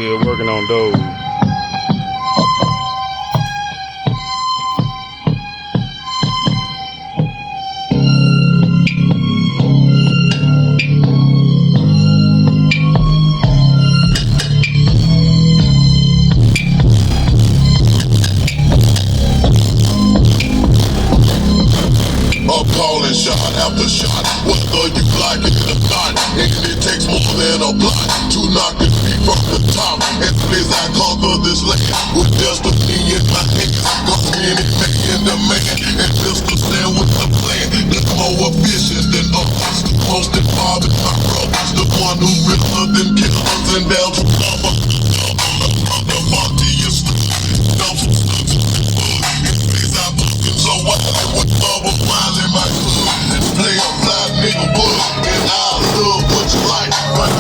still working on those. Calling shot after shot, whether you like it or not. And it takes more than a block to knock this beat from the top. And please I conquer this land with destiny in my hands. Cause any man the man, and pistol stand with the plan. That's more efficient than others. Most involved in my brothers, the one who realer than killers and down to cover. The multi-use so I would love a while in my hood and play a fly nigga book. And I love what you like, but